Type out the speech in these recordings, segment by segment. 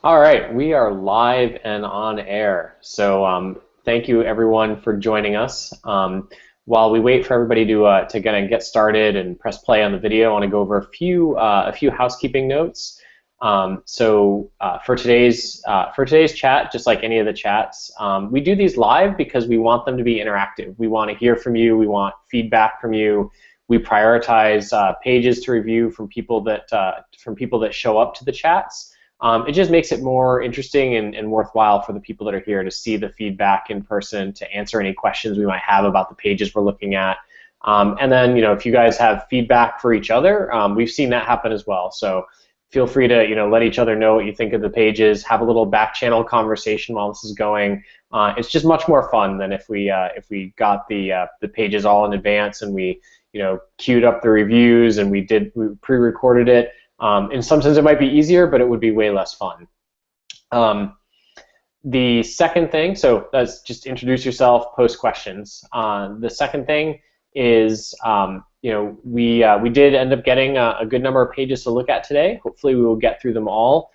All right, we are live and on air. Thank you everyone for joining us. While we wait for everybody to get started and press play on the video, I want to go over a few housekeeping notes. For today's chat, just like any of the chats, we do these live because we want them to be interactive. We want to hear from you. We want feedback from you. We prioritize pages to review from people that show up to the chats. It just makes it more interesting and worthwhile for the people that are here to see the feedback in person, to answer any questions we might have about the pages we're looking at. And then, if you guys have feedback for each other, we've seen that happen as well. So feel free to, let each other know what you think of the pages, have a little back channel conversation while this is going. It's just much more fun than if we got the pages all in advance and we, queued up the reviews and we pre-recorded it. In some sense, it might be easier, but it would be way less fun. The second thing, so that's just introduce yourself, post questions. The second thing is, we did end up getting a good number of pages to look at today. Hopefully, we will get through them all.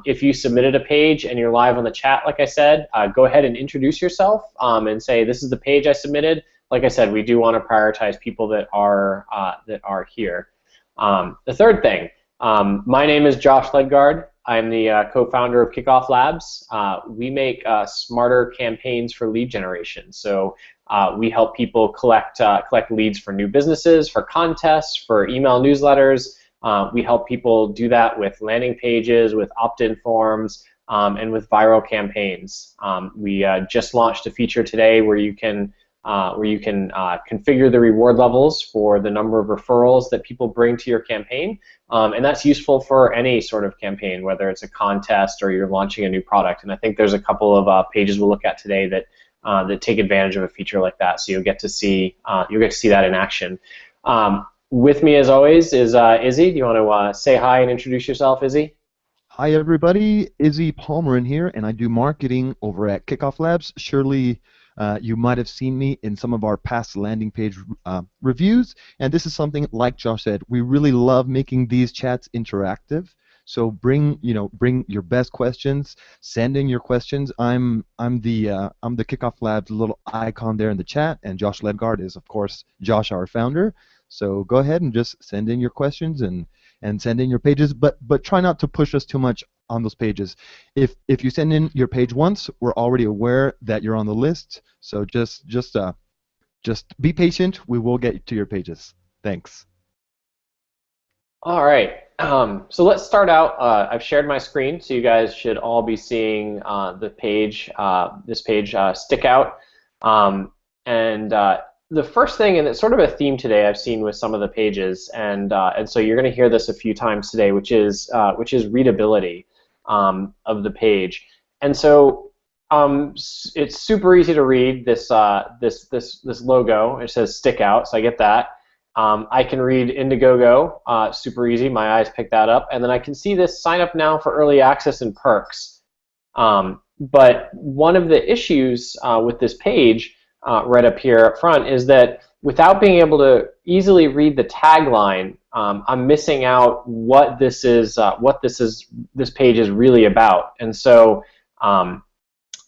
If you submitted a page and you're live on the chat, like I said, go ahead and introduce yourself and say, this is the page I submitted. Like I said, we do want to prioritize people that are here. The third thing. My name is Josh Ledgard. I'm the co-founder of Kickoff Labs. We make smarter campaigns for lead generation. So we help people collect leads for new businesses, for contests, for email newsletters. We help people do that with landing pages, with opt-in forms, and with viral campaigns. We just launched a feature today where you can configure the reward levels for the number of referrals that people bring to your campaign, and that's useful for any sort of campaign, whether it's a contest or you're launching a new product. And I think there's a couple of pages we'll look at today that take advantage of a feature like that, so you'll get to see that in action. With me, as always, is Izzy. Do you want to say hi and introduce yourself, Izzy? Hi everybody, Izzy Palmer in here, and I do marketing over at Kickoff Labs. Surely you might have seen me in some of our past landing page reviews, and this is something, like Josh said, we really love making these chats interactive. So bring your best questions, send in your questions. I'm the Kickoff Labs little icon there in the chat, and Josh Ledgard is, of course, Josh, our founder. So go ahead and just send in your questions and send in your pages, but try not to push us too much on those pages. If you send in your page once, we're already aware that you're on the list. So just be patient. We will get to your pages. Thanks. All right. So let's start out. I've shared my screen, so you guys should all be seeing the page. This page stick out. The first thing, and it's sort of a theme today I've seen with some of the pages, and so you're going to hear this a few times today, which is readability of the page. And so it's super easy to read this logo. It says stick out, so I get that. I can read Indiegogo, super easy. My eyes pick that up, and then I can see this sign up now for early access and perks. But one of the issues with this page, right up here up front, is that without being able to easily read the tagline, I'm missing out what this page is really about. And so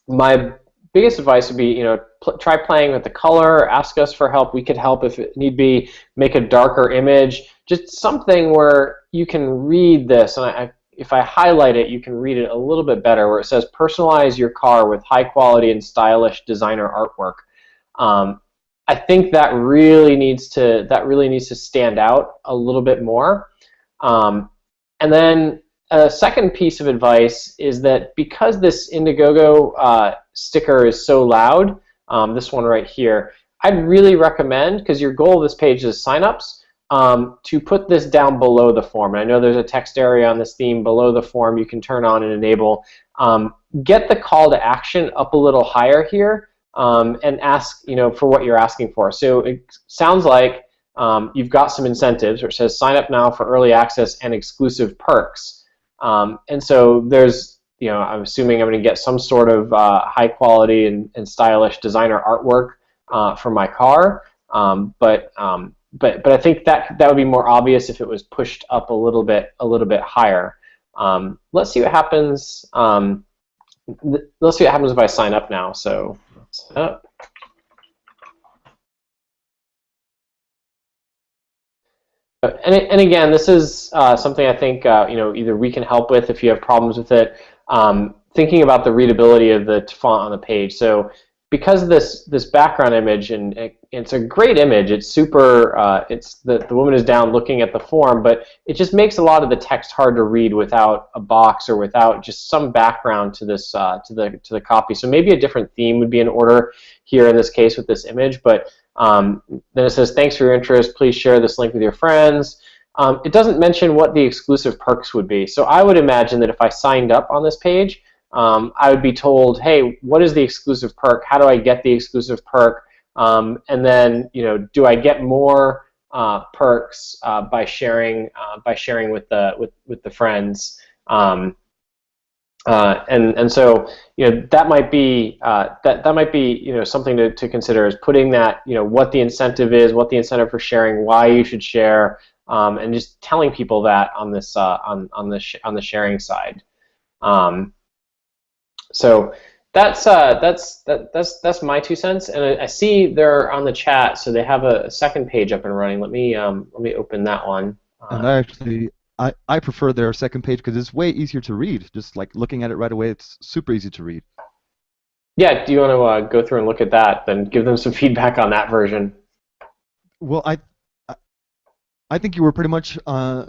my biggest advice would be, try playing with the color, ask us for help. We could help if it need be, make a darker image, just something where you can read this. And if I highlight it, you can read it a little bit better, where it says personalize your car with high quality and stylish designer artwork. I think that really needs to stand out a little bit more. And then a second piece of advice is that because this Indiegogo sticker is so loud, this one right here, I'd really recommend, because your goal of this page is signups, to put this down below the form. And I know there's a text area on this theme below the form you can turn on and enable. Get the call to action up a little higher here. And ask, for what you're asking for. So it sounds like you've got some incentives, where it says sign up now for early access and exclusive perks. And so there's, I'm assuming I'm going to get some sort of high quality and stylish designer artwork for my car. But I think that would be more obvious if it was pushed up a little bit higher. Let's see what happens. Let's see what happens if I sign up now. So sign up. And again, this is something I think either we can help with if you have problems with it. Thinking about the readability of the font on the page. So because this background image, and it's a great image. It's super. It's the woman is down looking at the form, but it just makes a lot of the text hard to read without a box or without just some background to this to the copy. So maybe a different theme would be in order here in this case with this image, but. Then it says, thanks for your interest. Please share this link with your friends. It doesn't mention what the exclusive perks would be. So I would imagine that if I signed up on this page, I would be told, hey, what is the exclusive perk? How do I get the exclusive perk? And then, do I get more perks by sharing with the friends? And so that might be that might be something to consider, is putting that what the incentive is, what the incentive for sharing, why you should share, and just telling people that on this on the sharing side. So that's my 2 cents, and I see they're on the chat, so they have a second page up and running. Let me open that one. And I prefer their second page because it's way easier to read. Just like looking at it right away, it's super easy to read. Yeah, do you want to go through and look at that, then give them some feedback on that version? Well, I think you were pretty much right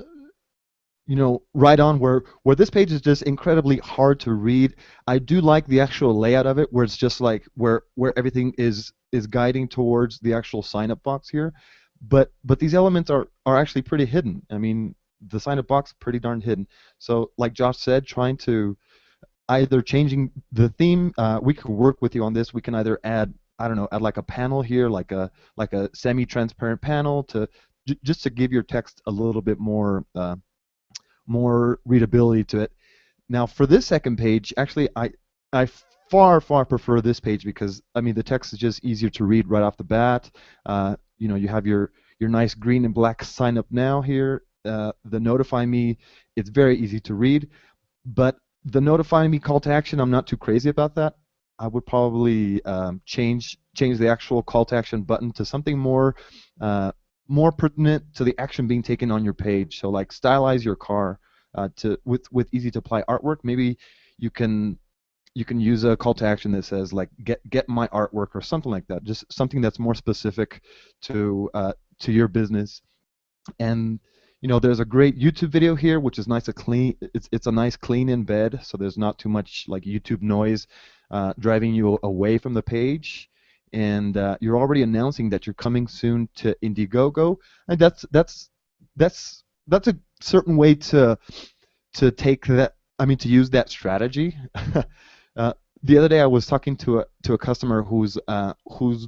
on where this page is just incredibly hard to read. I do like the actual layout of it, where it's just like where everything is guiding towards the actual sign up box here. But these elements are actually pretty hidden. I mean, the sign-up box pretty darn hidden. So like Josh said, trying to either changing the theme, we could work with you on this. We can either add like a panel here, like a semi-transparent panel to just to give your text a little bit more readability to it. Now for this second page, actually I far prefer this page because I mean the text is just easier to read right off the bat. You have your nice green and black sign up now here. The notify me, it's very easy to read, but the notify me call to action, I'm not too crazy about that. I would probably change the actual call to action button to something more pertinent to the action being taken on your page. So like stylize your car with easy to apply artwork. Maybe you can use a call to action that says like get my artwork or something like that. Just something that's more specific to your business. And there's a great YouTube video here, which is nice and clean. It's a nice clean embed, so there's not too much like YouTube noise driving you away from the page. And you're already announcing that you're coming soon to Indiegogo, and that's a certain way to take that. I mean, to use that strategy. The other day, I was talking to a customer who's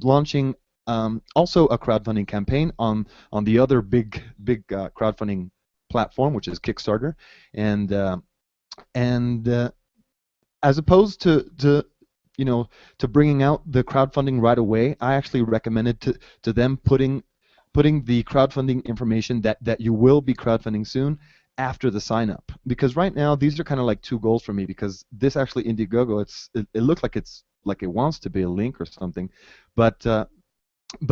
launching. Also a crowdfunding campaign on the other big crowdfunding platform, which is Kickstarter, and as opposed to bringing out the crowdfunding right away, I actually recommended to them putting the crowdfunding information that you will be crowdfunding soon after the sign up, because right now these are kind of like two goals for me, because this actually Indiegogo, it looks like it wants to be a link or something, but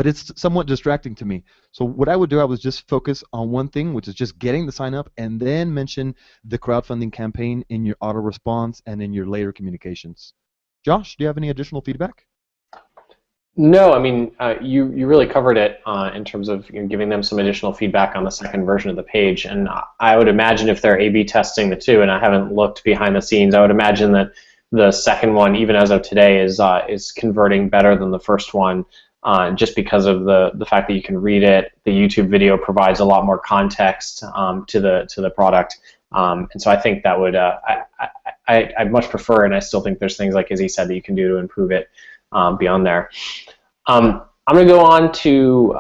it's somewhat distracting to me. So what I would do, I would just focus on one thing, which is just getting the sign up, and then mention the crowdfunding campaign in your auto response and in your later communications. Josh, do you have any additional feedback? No, I mean you really covered it in terms of giving them some additional feedback on the second version of the page, and I would imagine if they're A/B testing the two, and I haven't looked behind the scenes, I would imagine that the second one, even as of today, is converting better than the first one. Just because of the fact that you can read it. The YouTube video provides a lot more context to the product, and so I think that would I'd much prefer, and I still think there's things like Izzy said that you can do to improve it beyond there. I'm going to go on to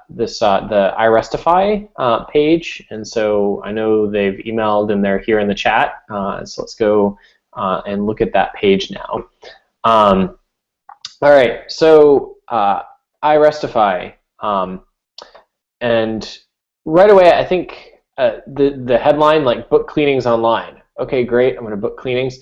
the iRestify page, and so I know they've emailed and they're here in the chat, so let's go and look at that page now. All right, so iRestify, and right away I think the headline, like book cleanings online. Okay, great. I'm going to book cleanings.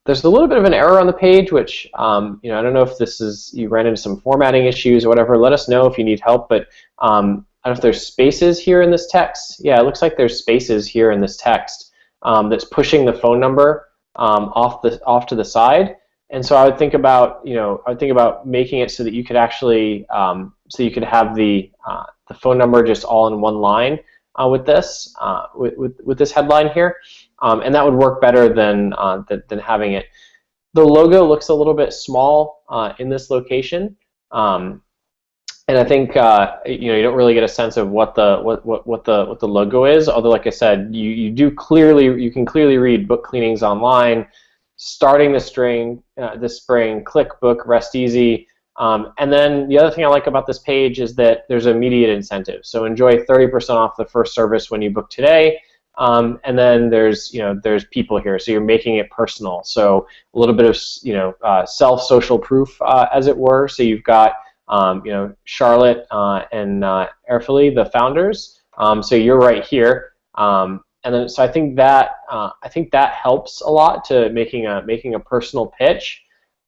There's a little bit of an error on the page, which I don't know if this is you ran into some formatting issues or whatever. Let us know if you need help. But I don't know if there's spaces here in this text. Yeah, it looks like there's spaces here in this text that's pushing the phone number off to the side. And so I would think about making it so that you could actually so you could have the phone number just all in one line with this headline here. And that would work better than having it. The logo looks a little bit small in this location, and I think you don't really get a sense of what the logo is. Although, like I said, you can clearly read book cleanings online, starting the spring, click book, rest easy. And then the other thing I like about this page is that there's immediate incentive. So enjoy 30% off the first service when you book today. And then there's people here, so you're making it personal. So a little bit of self-social proof, as it were. So you've got Charlotte and Erfeli, the founders. So you're right here, and then so I think that helps a lot to making a personal pitch.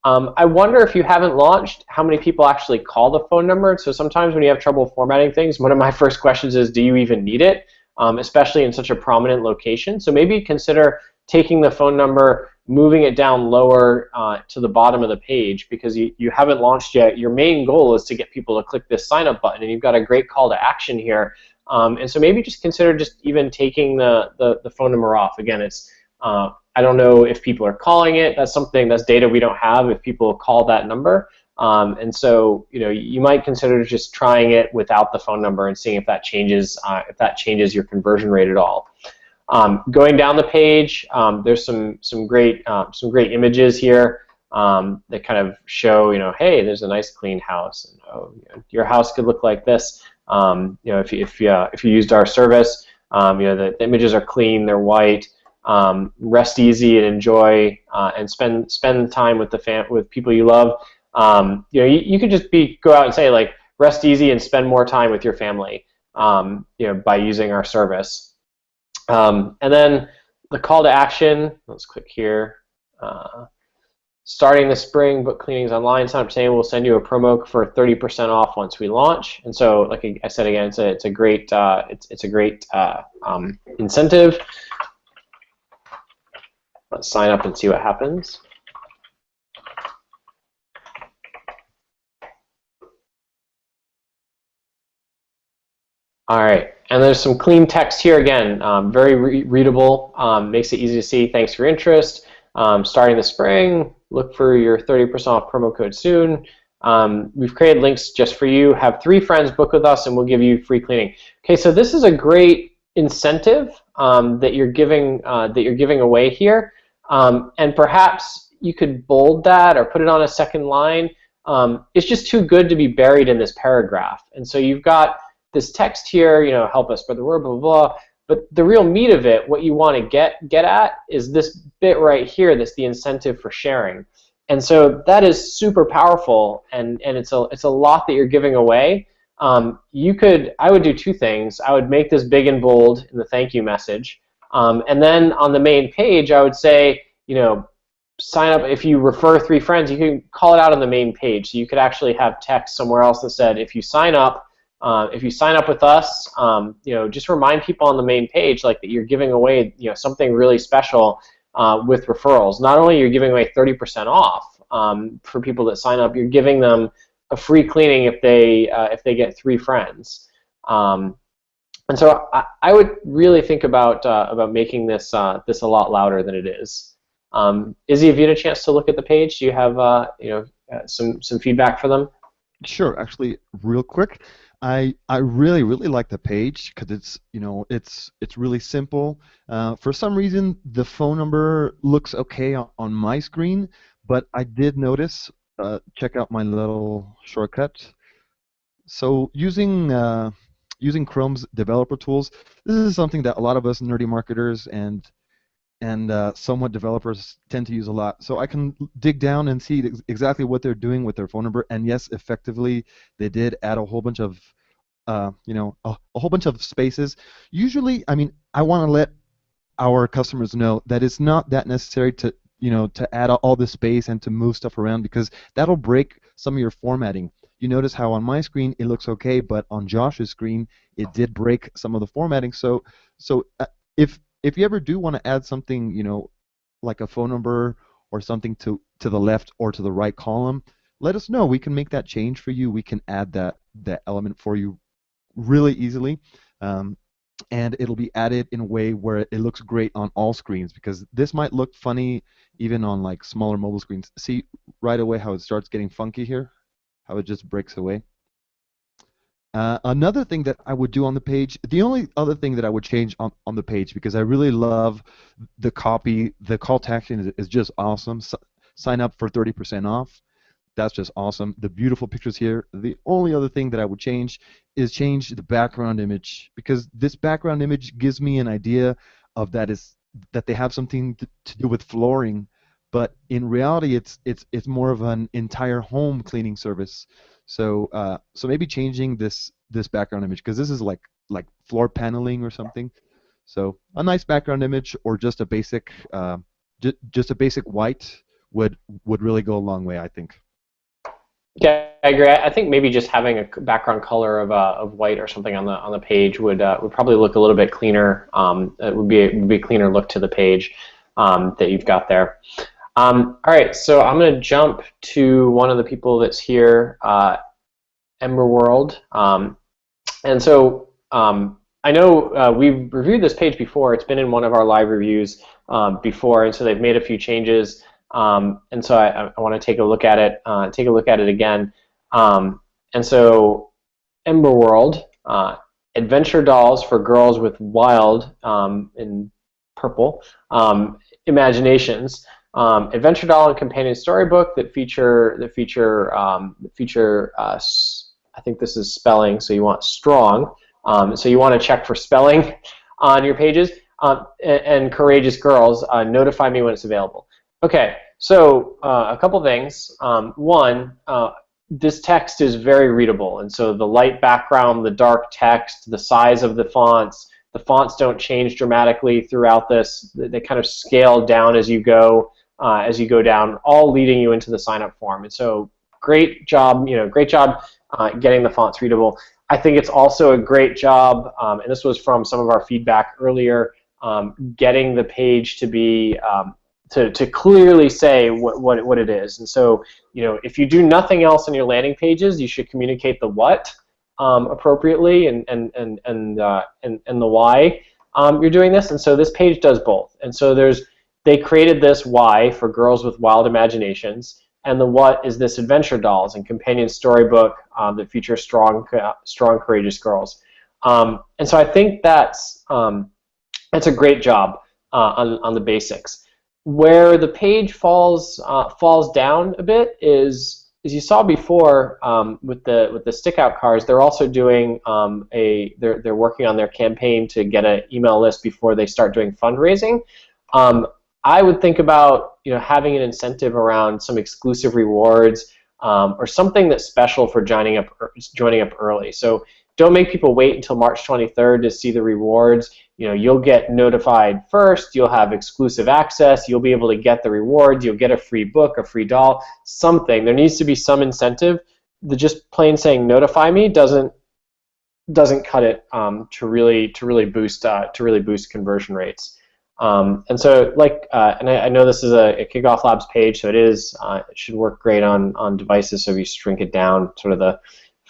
I wonder if you haven't launched, how many people actually call the phone number. So sometimes when you have trouble formatting things, one of my first questions is, do you even need it? Especially in such a prominent location. So maybe consider taking the phone number, moving it down lower to the bottom of the page, because you haven't launched yet. Your main goal is to get people to click this sign up button, and you've got a great call to action here. And so maybe just consider just even taking the phone number off. Again, it's I don't know if people are calling it. That's data we don't have if people call that number. And so you might consider just trying it without the phone number and seeing if that changes your conversion rate at all. Going down the page, there's some great images here that kind of show hey, there's a nice clean house, and your house could look like this. If you used our service, the images are clean, they're white. Rest easy and enjoy and spend time with people you love. You could just go out and say, like, rest easy and spend more time with your family, by using our service. And then the call to action, let's click here. Starting the spring, book cleanings online. Sign up today. We'll send you a promo for 30% off once we launch. And so, like I said again, it's a great incentive. Let's sign up and see what happens. All right, and there's some clean text here again, very readable, makes it easy to see. Thanks for your interest. Starting the spring, look for your 30% off promo code soon. We've created links just for you. Have 3 friends book with us, and we'll give you free cleaning. Okay, so this is a great incentive that you're giving away here, and perhaps you could bold that or put it on a second line. It's just too good to be buried in this paragraph, and so you've got this text here, help us spread the word, blah, blah, blah. But the real meat of it, what you want to get at, is this bit right here that's the incentive for sharing. And so that is super powerful, and it's a lot that you're giving away. I would do 2 things. I would make this big and bold in the thank you message. And then on the main page, I would say, sign up. If you refer 3 friends, you can call it out on the main page. So you could actually have text somewhere else that said, if you sign up with us, just remind people on the main page, like, that you're giving away, something really special with referrals. Not only are you giving away 30% off for people that sign up, you're giving them a free cleaning if they get 3 friends. And so I would really think about making this a lot louder than it is. Izzy, have you had a chance to look at the page? Do you have some feedback for them? Sure. Actually, real quick, I really like the page because it's really simple. For some reason, the phone number looks okay on my screen, but I did notice. Check out my little shortcut. So using Chrome's developer tools, this is something that a lot of us nerdy marketers and somewhat developers tend to use a lot. So I can dig down and see exactly what they're doing with their phone number. And yes, effectively, they did add a whole bunch of, a whole bunch of spaces. Usually, I mean, I want to let our customers know that it's not that necessary to to add all this space and to move stuff around, because that'll break some of your formatting. You notice how on my screen it looks okay, but on Josh's screen it did break some of the formatting. So if you ever do want to add something, like a phone number or something to the left or to the right column, let us know. We can make that change for you. We can add that element for you really easily. And it'll be added in a way where it looks great on all screens, because this might look funny even on like smaller mobile screens. See right away how it starts getting funky here, how it just breaks away. Another thing that I would do on the page, the only other thing that I would change on the page, because I really love the copy, the call to action is just awesome. Sign up for 30% off. That's just awesome. The beautiful pictures here. The only other thing that I would change is change the background image, because this background image gives me an idea of that they have something to do with flooring, but in reality it's more of an entire home cleaning service. So maybe changing this background image, because this is like floor paneling or something. So a nice background image, or just a basic just a basic white would really go a long way, I think. Yeah, I agree. I think maybe just having a background color of white or something on the page would probably look a little bit cleaner. It would be a cleaner look to the page that you've got there. All right, so I'm going to jump to one of the people that's here, Emberworld. And so I know we've reviewed this page before. It's been in one of our live reviews before, and so they've made a few changes. And so I want to take a look at it, again. And so Emberworld, adventure dolls for girls with wild, in purple, imaginations. Adventure doll and companion storybook that feature I think this is spelling, so you want strong. So you want to check for spelling on your pages. And courageous girls, notify me when it's available. Okay, so a couple things. One, this text is very readable, and so the light background, the dark text, the size of the fonts don't change dramatically throughout this. They kind of scale down as you go down, all leading you into the sign-up form. And so great job, getting the fonts readable. I think it's also a great job, and this was from some of our feedback earlier, getting the page to be to clearly say what it is. And so, if you do nothing else on your landing pages, you should communicate the what appropriately, and the why you're doing this. And so this page does both. And so they created this why for girls with wild imaginations, and the what is this adventure dolls and companion storybook that feature strong, courageous girls. And so I think that's a great job on the basics. Where the page falls down a bit is, as you saw before, with the stick out cards, they're also doing they're working on their campaign to get an email list before they start doing fundraising. I would think about having an incentive around some exclusive rewards, or something that's special for joining up early. So don't make people wait until March 23rd to see the rewards. You'll get notified first. You'll have exclusive access. You'll be able to get the rewards. You'll get a free book, a free doll, something. There needs to be some incentive. Just plain saying "notify me" doesn't cut it to really boost conversion rates. And so, and I know this is a Kickoff Labs page, so it should work great on devices. So if you shrink it down, sort of the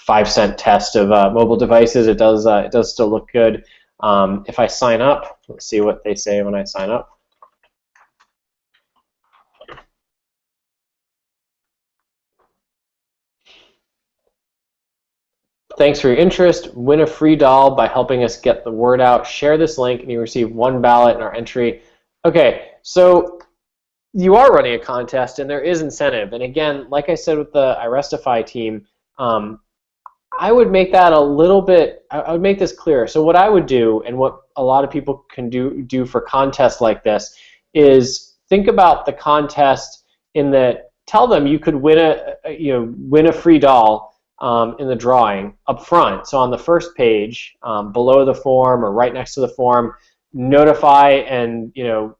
5-cent test of mobile devices, it does still look good. If I sign up, let's see what they say when I sign up. Thanks for your interest. Win a free doll by helping us get the word out. Share this link and you receive 1 ballot in our entry. Okay, so you are running a contest and there is incentive. And again, like I said with the iRestify team, I would make that a little bit, I would make this clearer. So what I would do, and what a lot of people can do for contests like this, is think about the contest in that, tell them you could win a free doll in the drawing up front. So on the first page, below the form or right next to the form, notify and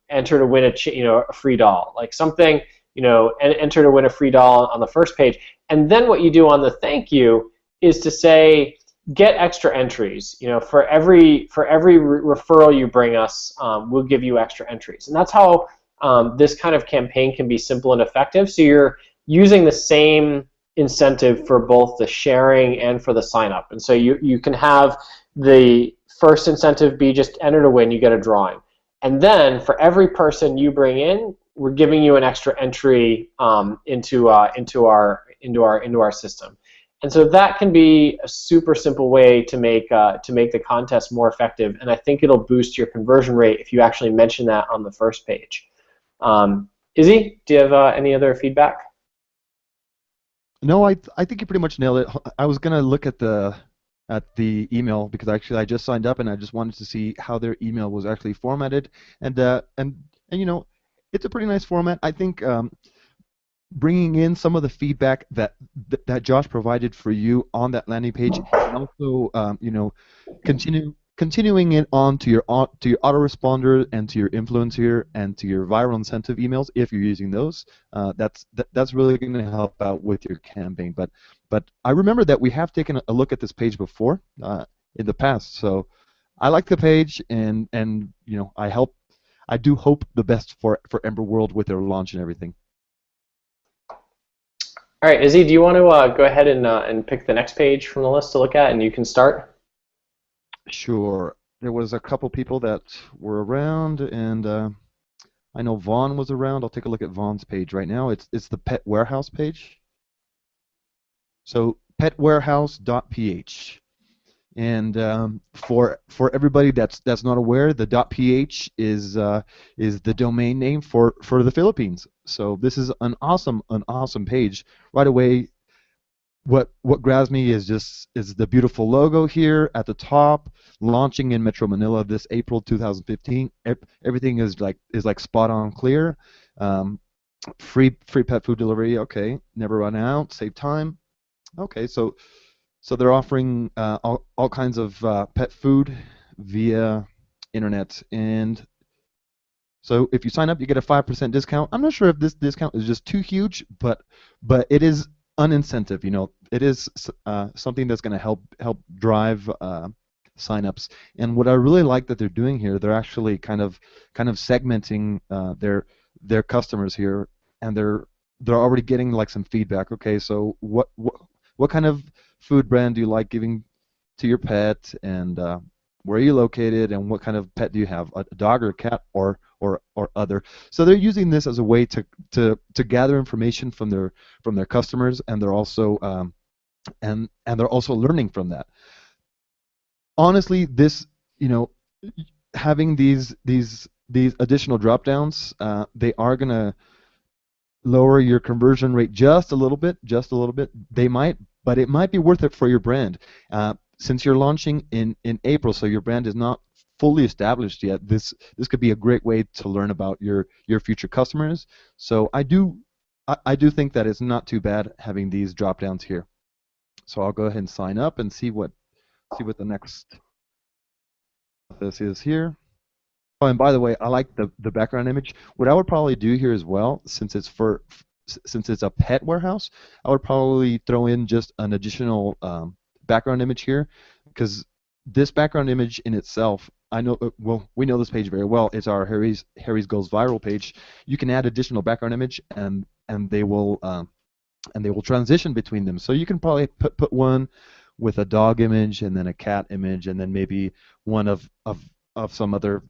enter to win a free doll, like something, and enter to win a free doll on the first page. And then what you do on the thank you is to say, get extra entries. For every referral you bring us, we'll give you extra entries. And that's how this kind of campaign can be simple and effective. So you're using the same incentive for both the sharing and for the sign up. And so you can have the first incentive be just enter to win, you get a drawing. And then for every person you bring in, we're giving you an extra entry into our system. And so that can be a super simple way to make the contest more effective, and I think it'll boost your conversion rate if you actually mention that on the first page. Izzy, do you have any other feedback? No, I think you pretty much nailed it. I was gonna look at the email because actually I just signed up and I just wanted to see how their email was actually formatted, and it's a pretty nice format. I think bringing in some of the feedback that Josh provided for you on that landing page, and also continuing it on to your autoresponder and to your influencer and to your viral incentive emails if you're using those. That's really going to help out with your campaign. But I remember that we have taken a look at this page before in the past, so I like the page, and I do hope the best for Ember World with their launch and everything. All right, Izzy, do you want to go ahead and pick the next page from the list to look at, and you can start? Sure. There was a couple people that were around, and I know Vaughn was around. I'll take a look at Vaughn's page right now. It's the Pet Warehouse page. So petwarehouse.ph. And for everybody that's not aware, the .ph is the domain name for the Philippines. So this is an awesome page. Right away, what grabs me is the beautiful logo here at the top, launching in Metro Manila this April 2015. Everything is like spot on clear. Free pet food delivery. Okay, never run out. Save time. Okay, so they're offering all kinds of pet food via internet, and so if you sign up, you get a 5% discount. I'm not sure if this discount is just too huge, but it is an incentive. It is something that's going to help drive signups. And what I really like that they're doing here, they're actually kind of segmenting their customers here, and they're already getting like some feedback. Okay, so what kind of food brand do you like giving to your pet, and where are you located, and what kind of pet do you have, a dog or a cat or other? So they're using this as a way to gather information from their customers, and they're also and they're also learning from that. Honestly, this having these additional drop downs, they are gonna lower your conversion rate just a little bit. They might, but it might be worth it for your brand. Since you're launching in April, so your brand is not fully established yet, this could be a great way to learn about your future customers. So I do think that it's not too bad having these drop downs here. So I'll go ahead and sign up and see what the next this is here. Oh, and by the way, I like the background image. What I would probably do here as well, since it's a pet warehouse, I would probably throw in just an additional background image here, because this background image in itself, I know, well, we know this page very well. It's our Harry's Goes Viral page. You can add additional background image, and they will transition between them. So you can probably put one with a dog image, and then a cat image, and then maybe one of some other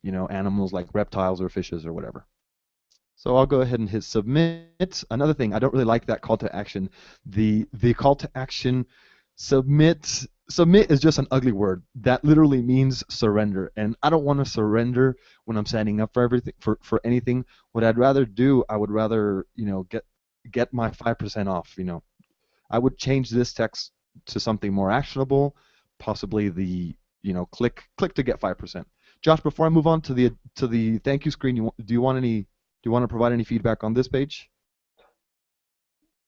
animals like reptiles or fishes or whatever. So I'll go ahead and hit submit. Another thing, I don't really like that call to action. The call to action, submit is just an ugly word. That literally means surrender, and I don't want to surrender when I'm signing up for everything for anything. What I'd rather do, I would rather get my 5% off. I would change this text to something more actionable, possibly the click to get 5%. Josh, before I move on to the thank you screen, do you want to provide any feedback on this page?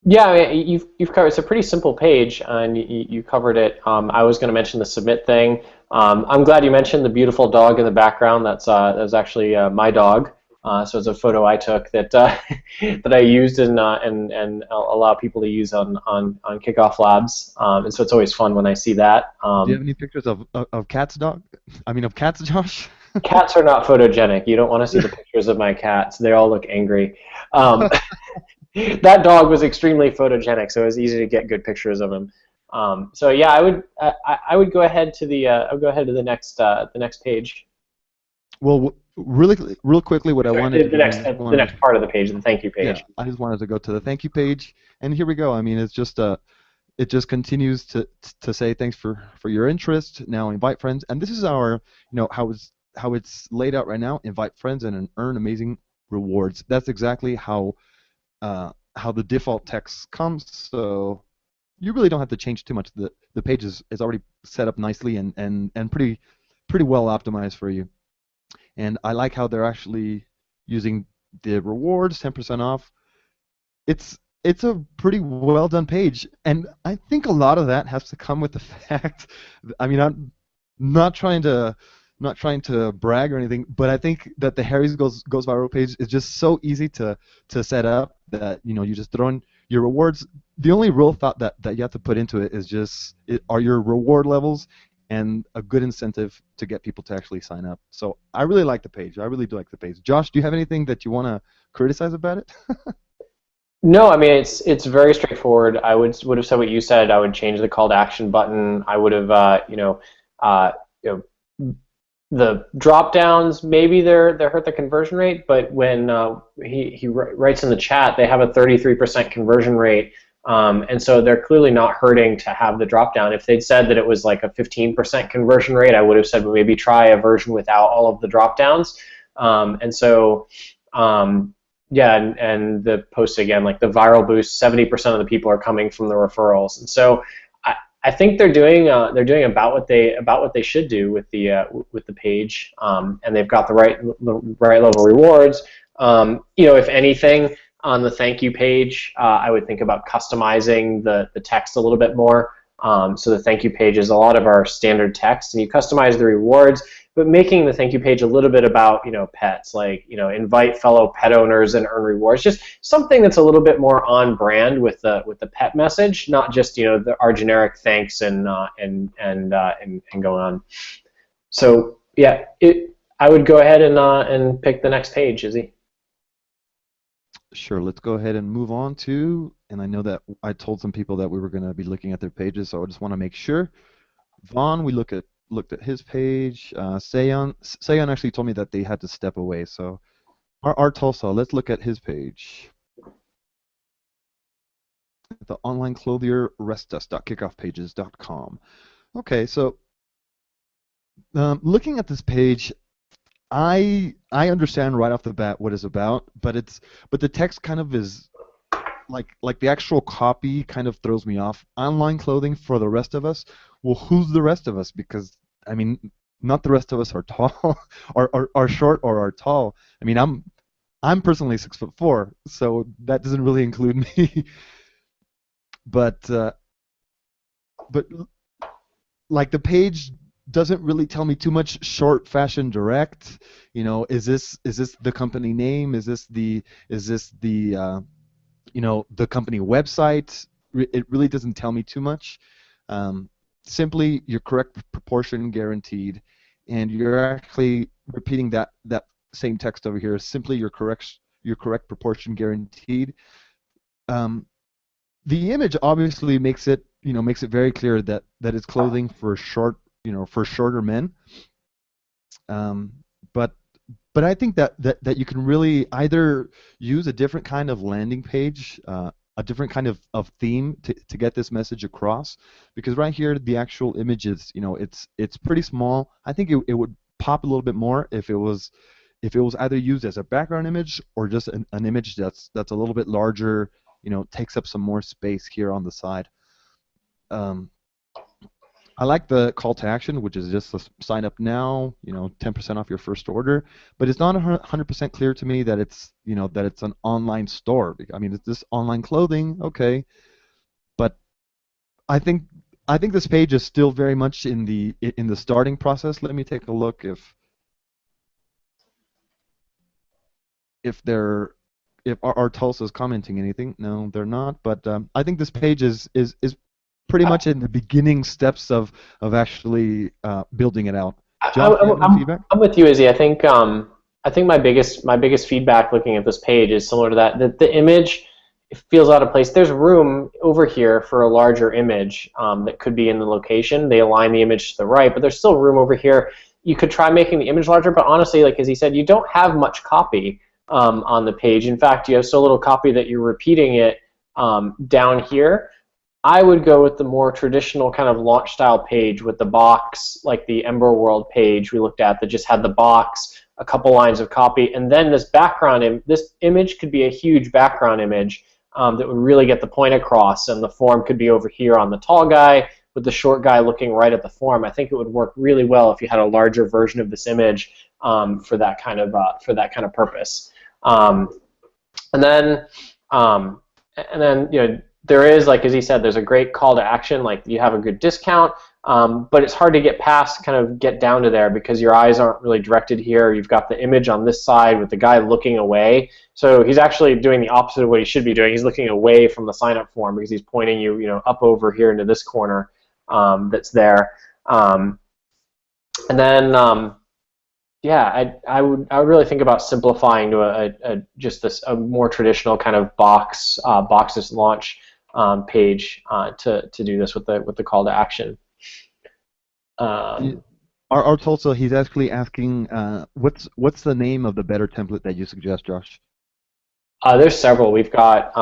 Yeah, I mean, you've covered. It's a pretty simple page, and you covered it. I was going to mention the submit thing. I'm glad you mentioned the beautiful dog in the background. That was actually my dog. So it's a photo I took that that I used and allow people to use on Kickoff Labs. And so it's always fun when I see that. Do you have any pictures of cats, dog? I mean, of cats, Josh? Cats are not photogenic. You don't want to see the pictures of my cats. They all look angry. Um, that dog was extremely photogenic, so it was easy to get good pictures of him. So yeah, I would go ahead to I would go ahead to the next page. Well, real quickly, what I Sorry, wanted to do, I just the wanted, next part of the page, the thank you yeah, page. I just wanted to go to the thank you page, and here we go. I mean, it's just it just continues to say thanks for your interest. Now invite friends, and this is our, how it's laid out right now. Invite friends and earn amazing rewards. That's exactly how the default text comes. So you really don't have to change too much. The page is already set up nicely and pretty well optimized for you. And I like how they're actually using the rewards, 10% off. It's a pretty well done page, and I think a lot of that has to come with the fact. I mean, I'm not trying to not trying to brag or anything, but I think that the Harry's goes viral page is just so easy to set up that you just throw in your rewards. The only real thought that you have to put into it is just are your reward levels and a good incentive to get people to actually sign up. So I really like the page. I really do like the page. Josh, do you have anything that you want to criticize about it? No, I mean it's very straightforward. I would have said what you said. I would change the call to action button. I would have uh, you know the drop downs maybe they hurt the conversion rate, but when he writes in the chat they have a 33% conversion rate, and so they're clearly not hurting to have the drop down. If they'd said that it was like a 15% conversion rate, I would have said well, maybe try a version without all of the drop downs. And so yeah, and the post again, like the viral boost, 70% of the people are coming from the referrals, and so I think they're doing about what they should do with the page, and they've got the right level rewards. If anything, on the thank you page, I would think about customizing the text a little bit more. So the thank you page is a lot of our standard text, and you customize the rewards, but making the thank you page a little bit about pets, like invite fellow pet owners and earn rewards, just something that's a little bit more on brand with the pet message, not just our generic thanks and going on. So yeah, I would go ahead and pick the next page, Izzy. Sure, let's go ahead and move on to, and I know that I told some people that we were going to be looking at their pages, so I just want to make sure. Vaughn, we looked at his page. Sayon actually told me that they had to step away, so our Tulsa, let's look at his page. The online clothier restus.kickoffpages.com. Okay, so looking at this page, I understand right off the bat what it's about, but the text kind of is like the actual copy kind of throws me off. Online clothing for the rest of us. Well, who's the rest of us? Because I mean, not the rest of us are tall, are short or are tall. I mean, I'm personally 6'4", so that doesn't really include me. but but like the page doesn't really tell me too much. Short, fashion, direct. Is this the company name? Is this the the company website? It really doesn't tell me too much. Simply your correct proportion guaranteed, and you're actually repeating that same text over here. Simply your correct proportion guaranteed. The image obviously makes it very clear that it's clothing for shorter men. But I think that you can really either use a different kind of landing page, a different kind of theme to get this message across. Because right here, the actual image is, it's pretty small. I think it would pop a little bit more if it was either used as a background image or just an image that's a little bit larger, takes up some more space here on the side. I like the call to action, which is just sign up now, 10% off your first order. But it's not 100% clear to me that it's, that it's an online store. I mean, it's this online clothing, okay, but I think I think this page is still very much in the starting process. Let me take a look if they're if our Tulsa is commenting anything. No, they're not. But I think this page is pretty much in the beginning steps of actually building it out. John, do you have any feedback? I'm with you, Izzy. I think my biggest feedback looking at this page is similar to that. The image, it feels out of place. There's room over here for a larger image that could be in the location. They align the image to the right, but there's still room over here. You could try making the image larger, but honestly, like as he said, you don't have much copy on the page. In fact, you have so little copy that you're repeating it down here. I would go with the more traditional kind of launch style page with the box, like the Ember World page we looked at that just had the box, a couple lines of copy, and then this background, this image could be a huge background image that would really get the point across, and the form could be over here on the tall guy with the short guy looking right at the form. I think it would work really well if you had a larger version of this image for that kind of purpose. And then there is, like as he said, there's a great call to action, like you have a good discount, but it's hard to get past, kind of get down to there because your eyes aren't really directed here. You've got the image on this side with the guy looking away. So he's actually doing the opposite of what he should be doing. He's looking away from the sign-up form because he's pointing you, up over here into this corner that's there. And then yeah, I would really think about simplifying to a more traditional kind of boxes launch page to do this with the call to action. Our Tulsa, he's actually asking, what's the name of the better template that you suggest, Josh? There's several. We've got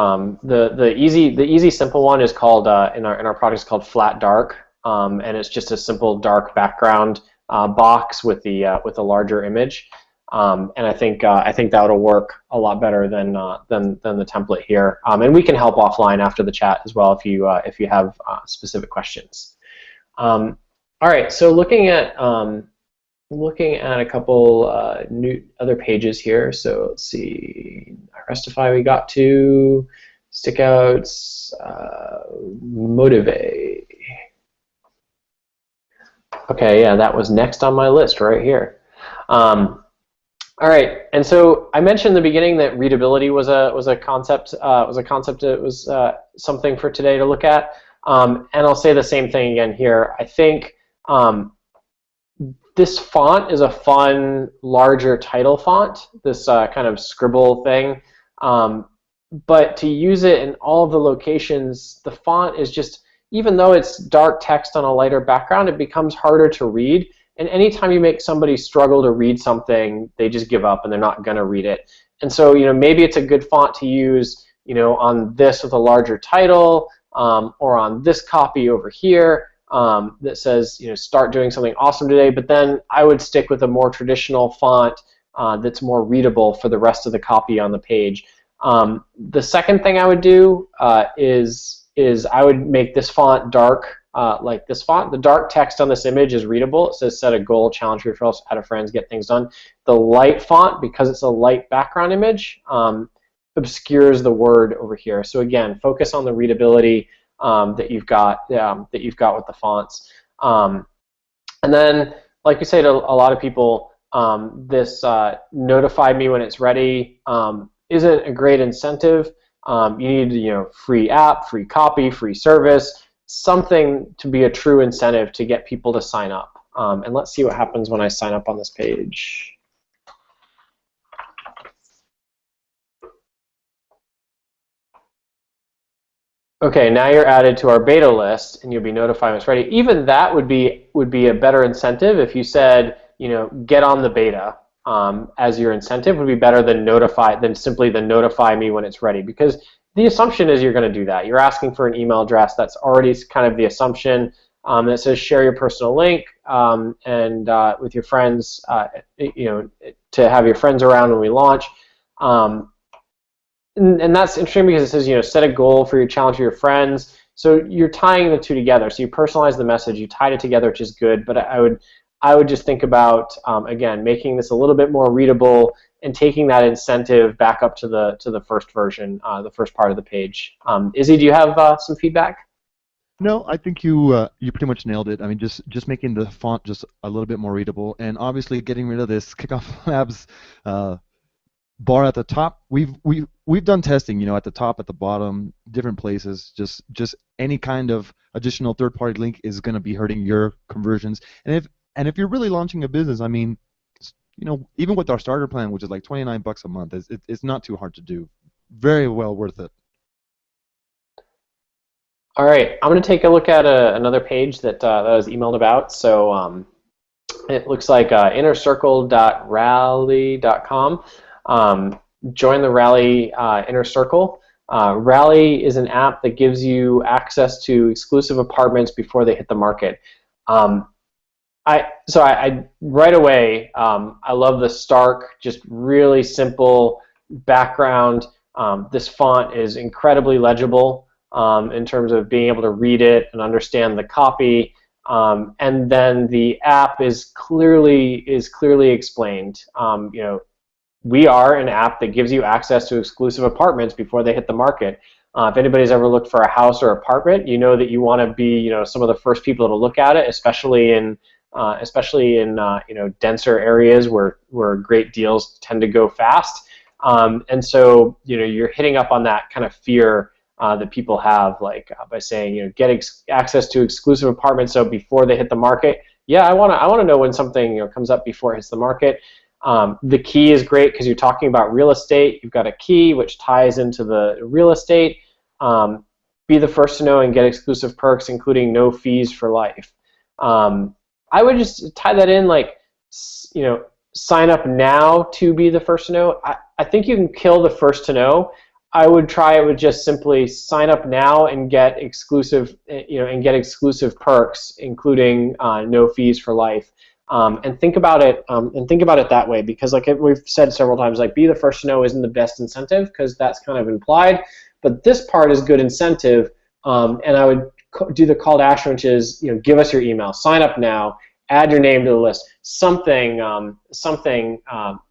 the easy simple one is called in our product is called Flat Dark, and it's just a simple dark background box with the larger image, and I think that'll work a lot better than the template here. And we can help offline after the chat as well if you have specific questions. All right, so looking at a couple new other pages here. So let's see, Restify we got to, Stickouts, Motivate. Okay, yeah, that was next on my list right here. All right, and so I mentioned in the beginning that readability was a concept that was something for today to look at, and I'll say the same thing again here. I think this font is a fun, larger title font, this kind of scribble thing, but to use it in all of the locations, the font is just, even though it's dark text on a lighter background, it becomes harder to read. And anytime you make somebody struggle to read something, they just give up and they're not going to read it. And so, maybe it's a good font to use, on this with a larger title, or on this copy over here that says, start doing something awesome today. But then I would stick with a more traditional font that's more readable for the rest of the copy on the page. The second thing I would do is I would make this font dark, like this font. The dark text on this image is readable. It says set a goal, challenge yourself, out of friends, get things done. The light font, because it's a light background image, obscures the word over here. So again, focus on the readability that you've got with the fonts. And then, like we say to a lot of people, this notify me when it's ready isn't a great incentive. You need, free app, free copy, free service, something to be a true incentive to get people to sign up. And let's see what happens when I sign up on this page. Okay, now you're added to our beta list, and you'll be notified when it's ready. Even that would be a better incentive if you said, get on the beta. As your incentive would be better than simply notify me when it's ready, because the assumption is you're going to do that. You're asking for an email address. That's already kind of the assumption. That says share your personal link and with your friends, to have your friends around when we launch. And that's interesting because it says, set a goal for your challenge for your friends. So you're tying the two together. So you personalize the message, you tied it together, which is good. But I would just think about again, making this a little bit more readable and taking that incentive back up to the first version, the first part of the page. Izzy, do you have some feedback? No, I think you pretty much nailed it. I mean, just making the font just a little bit more readable, and obviously getting rid of this Kickoff Labs bar at the top. We've done testing, at the top, at the bottom, different places. Just any kind of additional third-party link is going to be hurting your conversions. And if you're really launching a business, I mean, even with our starter plan, which is like $29 a month, it's not too hard to do. Very well worth it. All right, I'm going to take a look at another page that I was emailed about. So it looks like innercircle.rally.com. Join the Rally Inner Circle. Rally is an app that gives you access to exclusive apartments before they hit the market. I right away, I love the stark, just really simple background. This font is incredibly legible in terms of being able to read it and understand the copy. And then the app is clearly explained. We are an app that gives you access to exclusive apartments before they hit the market. If anybody's ever looked for a house or apartment, you know that you want to be some of the first people to look at it, especially in denser areas where great deals tend to go fast. And so you're hitting up on that kind of fear that people have, like by saying get access to exclusive apartments so before they hit the market. Yeah, I want to know when something comes up before it hits the market. The key is great because you're talking about real estate. You've got a key which ties into the real estate. Be the first to know and get exclusive perks, including no fees for life. I would just tie that in, like, sign up now to be the first to know. I think you can kill the first to know. I would try it with just simply sign up now and get exclusive, perks, including no fees for life. And think about it, that way, because like we've said several times, like be the first to know isn't the best incentive because that's kind of implied, but this part is good incentive. And I would do the call to action, which is give us your email, sign up now, add your name to the list, something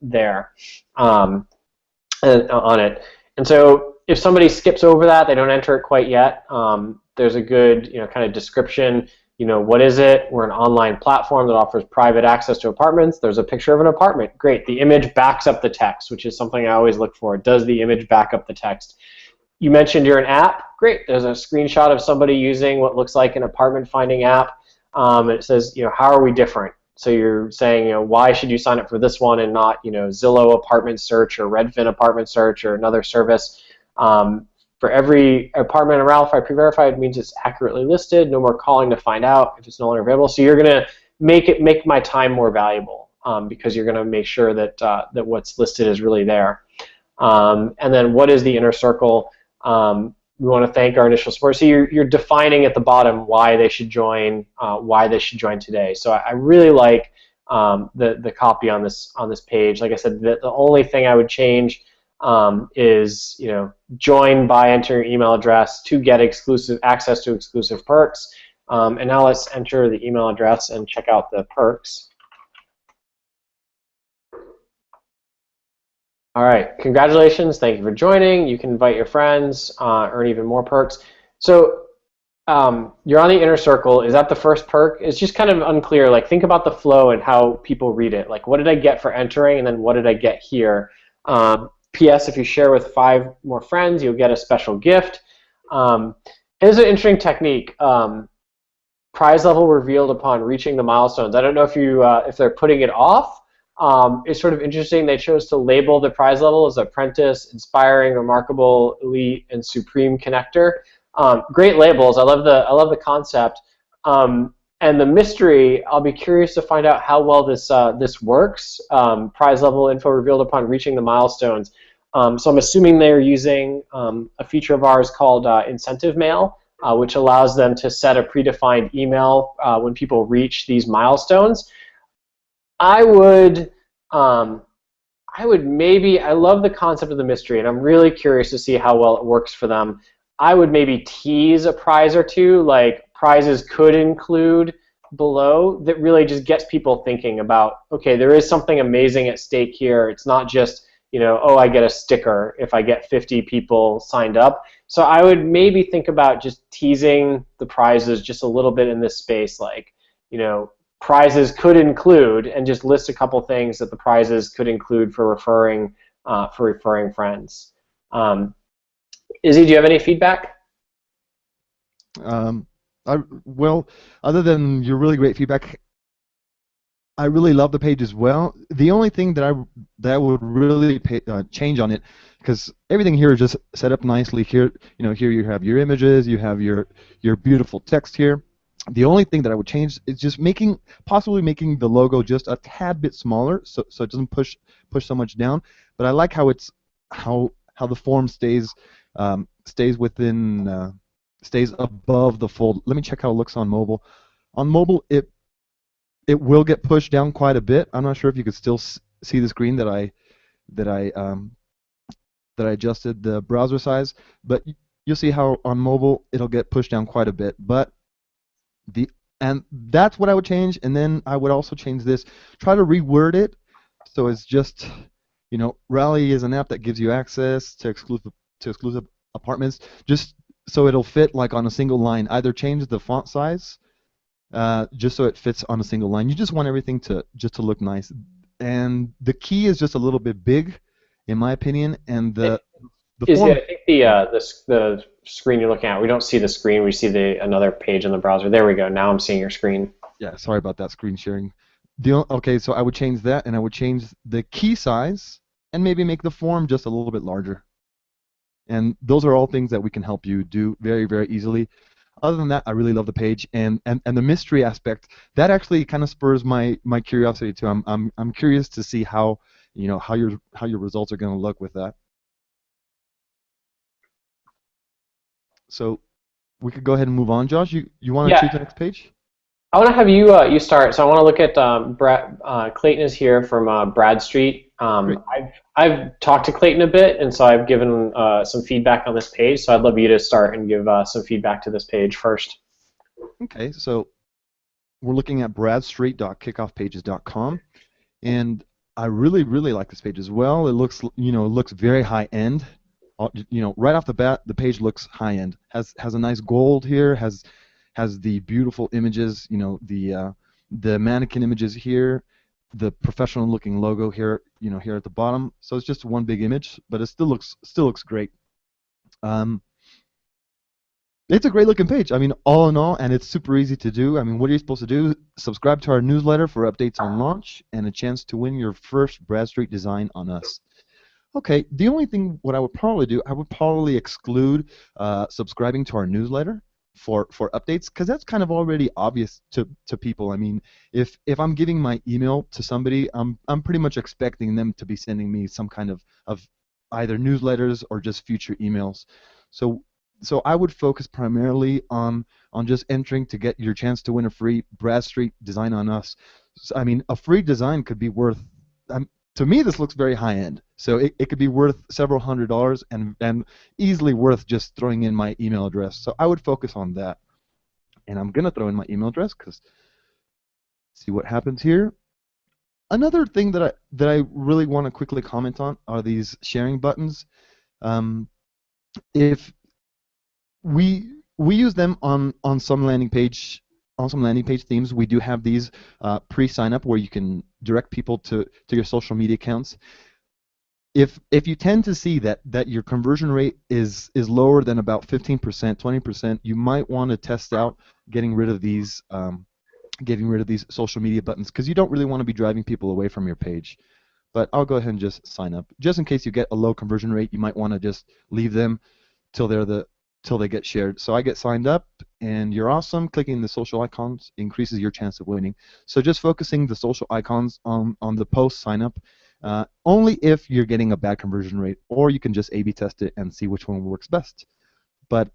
there on it. And so if somebody skips over that, they don't enter it quite yet, there's a good kind of description. What is it? We're an online platform that offers private access to apartments. There's a picture of an apartment. Great. The image backs up the text, which is something I always look for. Does the image back up the text? You mentioned you're an app. Great. There's a screenshot of somebody using what looks like an apartment finding app. And it says, how are we different? So you're saying, why should you sign up for this one and not, Zillow apartment search or Redfin apartment search or another service? For every apartment in Ralph I pre-verified means it's accurately listed. No more calling to find out if it's no longer available. So you're going to make my time more valuable because you're going to make sure that that what's listed is really there. And then what is the inner circle? We want to thank our initial support. So you're defining at the bottom why they should join today. So I really like the copy on this page. Like I said, the only thing I would change is join by entering your email address to get exclusive access to exclusive perks. And now let's enter the email address and check out the perks. All right, congratulations, thank you for joining. You can invite your friends, earn even more perks. So you're on the inner circle. Is that the first perk? It's just kind of unclear. Like, think about the flow and how people read it. Like, what did I get for entering, and then what did I get here? P.S. If you share with 5 more friends, you'll get a special gift. It's an interesting technique. Prize level revealed upon reaching the milestones. I don't know if they're putting it off. It's sort of interesting. They chose to label the prize level as Apprentice, Inspiring, Remarkable, Elite, and Supreme Connector. Great labels. I love the concept. And the mystery, I'll be curious to find out how well this works. Prize level info revealed upon reaching the milestones. So I'm assuming they're using a feature of ours called Incentive Mail, which allows them to set a predefined email when people reach these milestones. I love the concept of the mystery, and I'm really curious to see how well it works for them. I would maybe tease a prize or two, like prizes could include below, that really just gets people thinking about, okay, there is something amazing at stake here. It's not just, oh, I get a sticker if I get 50 people signed up. So I would maybe think about just teasing the prizes just a little bit in this space, like, you know, prizes could include, and just list a couple things that the prizes could include for referring friends. Um, Izzy, do you have any feedback? Um, well, other than your really great feedback, I really love the page as well. The only thing that I would really change on it, because everything here is just set up nicely. Here, here you have your images, you have your beautiful text here. The only thing that I would change is just possibly making the logo just a tad bit smaller, so it doesn't push so much down. But I like how the form stays within stays above the fold. Let me check how it looks on mobile. On mobile, it will get pushed down quite a bit. I'm not sure if you could still see the screen that I adjusted the browser size, but you'll see how on mobile it'll get pushed down quite a bit. But and that's what I would change, and then I would also change this. Try to reword it so it's just, Rally is an app that gives you access to exclusive apartments. Just so it'll fit like on a single line. Either change the font size, just so it fits on a single line. You just want everything to look nice, and the key is just a little bit big, in my opinion. And the Izzy, form. I think the screen you're looking at, we don't see the screen, we see another page in the browser. There we go. Now I'm seeing your screen. Yeah, sorry about that screen sharing. Okay, so I would change that, and I would change the key size, and maybe make the form just a little bit larger. And those are all things that we can help you do very, very easily. Other than that, I really love the page, and the mystery aspect that actually kind of spurs my curiosity too. I'm curious to see how how your results are going to look with that. So we could go ahead and move on, Josh. You want to choose the Yeah, next page? I want to have you start. So I want to look at Brad. Clayton is here from Brad Street. Great. I've talked to Clayton a bit, and so I've given some feedback on this page. So I'd love you to start and give some feedback to this page first. Okay, so we're looking at bradstreet.kickoffpages.com, and I really, really like this page as well. It looks, it looks very high end. Right off the bat, the page looks high end. Has a nice gold here. Has the beautiful images. The mannequin images here. The professional looking logo here. Here at the bottom. So it's just one big image, but it still looks great. It's a great looking page. I mean, all in all, and it's super easy to do. I mean, what are you supposed to do? Subscribe to our newsletter for updates on launch and a chance to win your first Bradstreet design on us. Okay, the only thing what I would probably do, I would probably exclude subscribing to our newsletter for updates, because that's kind of already obvious to people. I mean, if I'm giving my email to somebody, I'm pretty much expecting them to be sending me some kind of either newsletters or just future emails. So I would focus primarily on just entering to get your chance to win a free Bradstreet design on us. So, I mean, a free design could be worth, to me, this looks very high end. So it could be worth several $100s and easily worth just throwing in my email address. So I would focus on that. And I'm going to throw in my email address because see what happens here. Another thing that I really want to quickly comment on are these sharing buttons. If we use them on some landing page themes. We do have these pre-sign up where you can direct people to your social media accounts. If you tend to see that your conversion rate is lower than about 15%, 20%, you might want to test out getting rid of these social media buttons, because you don't really want to be driving people away from your page. But I'll go ahead and just sign up. Just in case you get a low conversion rate, you might want to just leave them till they get shared. So I get signed up, and you're awesome. Clicking the social icons increases your chance of winning. So just focusing the social icons on the post sign up, only if you're getting a bad conversion rate, or you can just A/B test it and see which one works best. But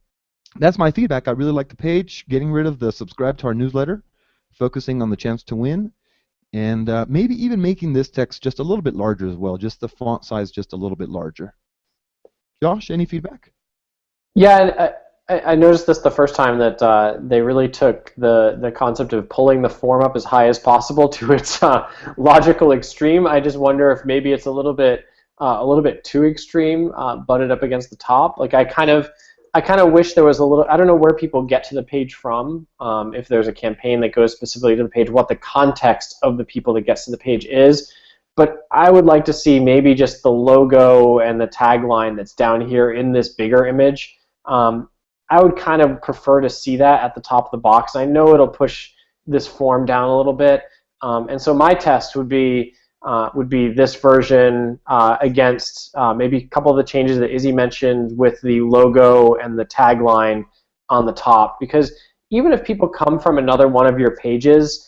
that's my feedback. I really like the page. Getting rid of the subscribe to our newsletter, focusing on the chance to win, and maybe even making this text just a little bit larger as well, just the font size just a little bit larger. Josh, any feedback? Yeah, and I noticed this the first time that they really took the concept of pulling the form up as high as possible to its logical extreme. I just wonder if maybe it's a little bit too extreme, butted up against the top. Like I kind of wish there was a little. I don't know where people get to the page from. If there's a campaign that goes specifically to the page, what the context of the people that gets to the page is. But I would like to see maybe just the logo and the tagline that's down here in this bigger image. I would kind of prefer to see that at the top of the box. I know it'll push this form down a little bit, and so my test would be this version against maybe a couple of the changes that Izzy mentioned with the logo and the tagline on the top. Because even if people come from another one of your pages,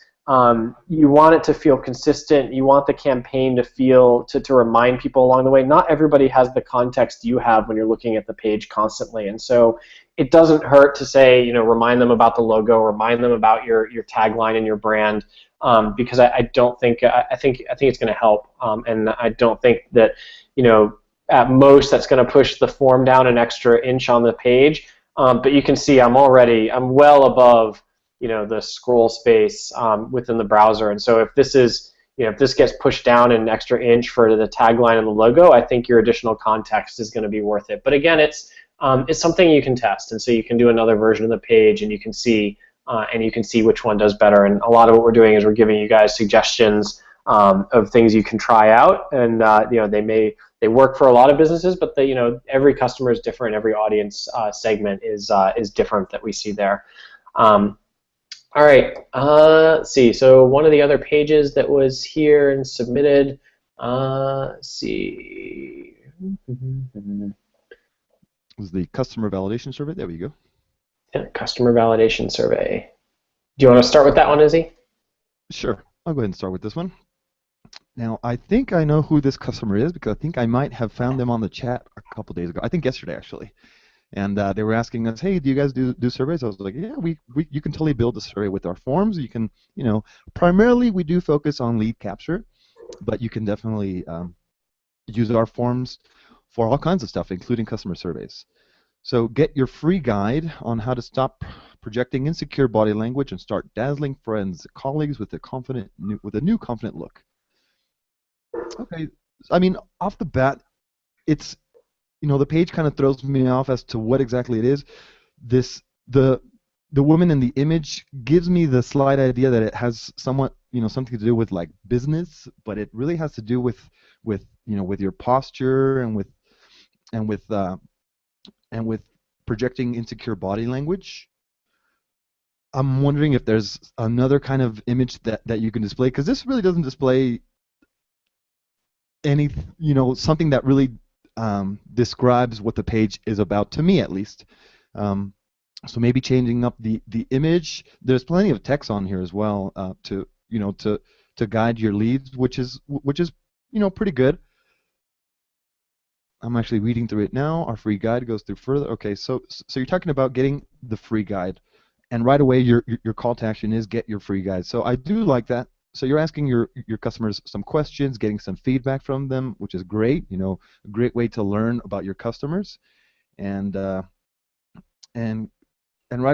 you want it to feel consistent. You want the campaign to feel to remind people along the way. Not everybody has the context you have when you're looking at the page constantly, and so it doesn't hurt to say, remind them about the logo, remind them about your tagline and your brand, because I don't think I think it's going to help, and I don't think that at most that's going to push the form down an extra inch on the page. But you can see I'm well above the scroll space within the browser, and so if this gets pushed down an extra inch for the tagline and the logo, I think your additional context is going to be worth it. But again, it's something you can test, and so you can do another version of the page, and you can see which one does better. And a lot of what we're doing is we're giving you guys suggestions of things you can try out, and they work for a lot of businesses, but every customer is different, every audience segment is different that we see there. All right, let's see. So one of the other pages that was here and submitted, let's see. Was the customer validation survey? There we go. Yeah, customer validation survey. Do you want to start with that one, Izzy? Sure. I'll go ahead and start with this one. Now, I think I know who this customer is because I think I might have found them on the chat a couple days ago. I think yesterday, actually. And they were asking us, hey, do you guys do surveys? I was like, yeah, you can totally build a survey with our forms. You can, primarily we do focus on lead capture, but you can definitely use our forms for all kinds of stuff, including customer surveys. So get your free guide on how to stop projecting insecure body language and start dazzling friends, colleagues with a new confident look. Okay, I mean, off the bat, it's the page kind of throws me off as to what exactly it is. The woman in the image gives me the slight idea that it has somewhat something to do with like business, but it really has to do with your posture and with projecting insecure body language. I'm wondering if there's another kind of image that you can display, because this really doesn't display any something that really describes what the page is about, to me at least. So maybe changing up the image. There's plenty of text on here as well to guide your leads, which is pretty good. I'm actually reading through it now. Our free guide goes through further. Okay, so you're talking about getting the free guide, and right away your call to action is get your free guide. So I do like that. So you're asking your customers some questions, getting some feedback from them, which is great. A great way to learn about your customers, and right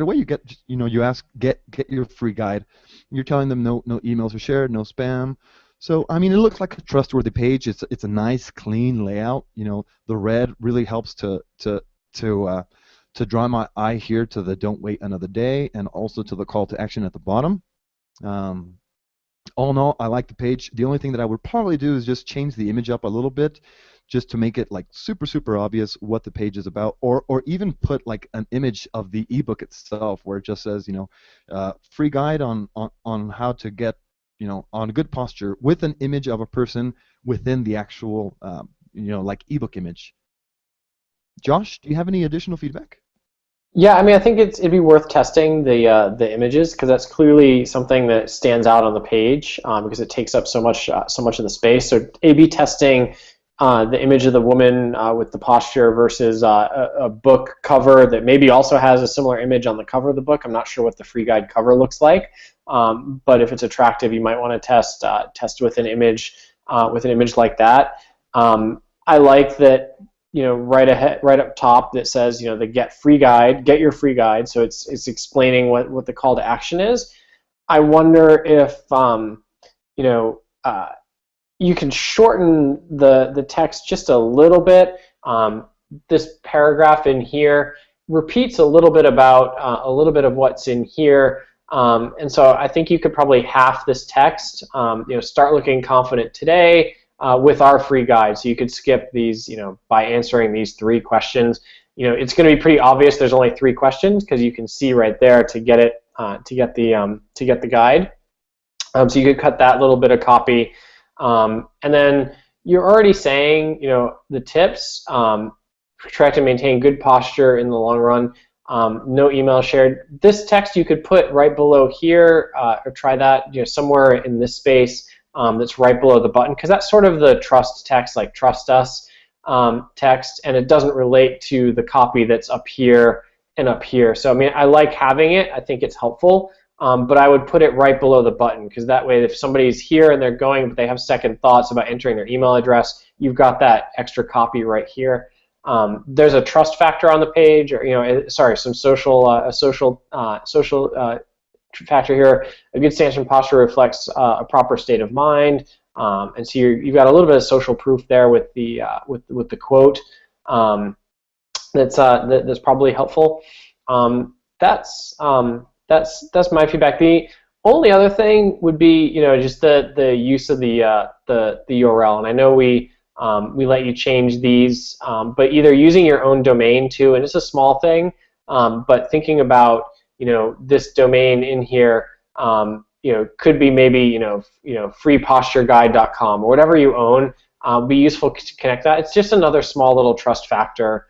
away you ask get your free guide. You're telling them no emails are shared, no spam. So I mean, it looks like a trustworthy page. It's a nice, clean layout. The red really helps to draw my eye here to the don't wait another day, and also to the call to action at the bottom. All in all, I like the page. The only thing that I would probably do is just change the image up a little bit, just to make it like super obvious what the page is about, or even put like an image of the ebook itself where it just says free guide on how to get on good posture, with an image of a person within the actual like ebook image. Josh, do you have any additional feedback? Yeah, I mean, I think it'd be worth testing the images, because that's clearly something that stands out on the page, because it takes up so much of the space. So A/B testing the image of the woman with the posture versus a book cover that maybe also has a similar image on the cover of the book. I'm not sure what the free guide cover looks like, but if it's attractive, you might want to test with an image like that. I like that right up top that says, the get your free guide. So it's explaining what the call to action is. I wonder if you know you can shorten the text just a little bit. This paragraph in here repeats a little bit of what's in here, and so I think you could probably half this text. Start looking confident today with our free guide. So you could skip these, by answering these 3 questions. It's going to be pretty obvious. There's only 3 questions because you can see right there to get it to get the guide. So you could cut that little bit of copy. And then you're already saying, the tips, try to maintain good posture in the long run, no email shared. This text you could put right below here, or try that, somewhere in this space that's right below the button, because that's sort of the trust text, like trust us text, and it doesn't relate to the copy that's up here and up here. So, I mean, I like having it. I think it's helpful. But I would put it right below the button, because that way if somebody's here and they're going but they have second thoughts about entering their email address, you've got that extra copy right here. There's a trust factor on the page, or some social factor here. A good stance and posture reflects a proper state of mind, and so you've got a little bit of social proof there with the quote. That's probably helpful. That's my feedback. The only other thing would be, just the use of the URL. And I know we let you change these, but either using your own domain too, and it's a small thing, but thinking about, this domain in here, could be maybe, freepostureguide.com or whatever you own. Be useful to connect that. It's just another small little trust factor.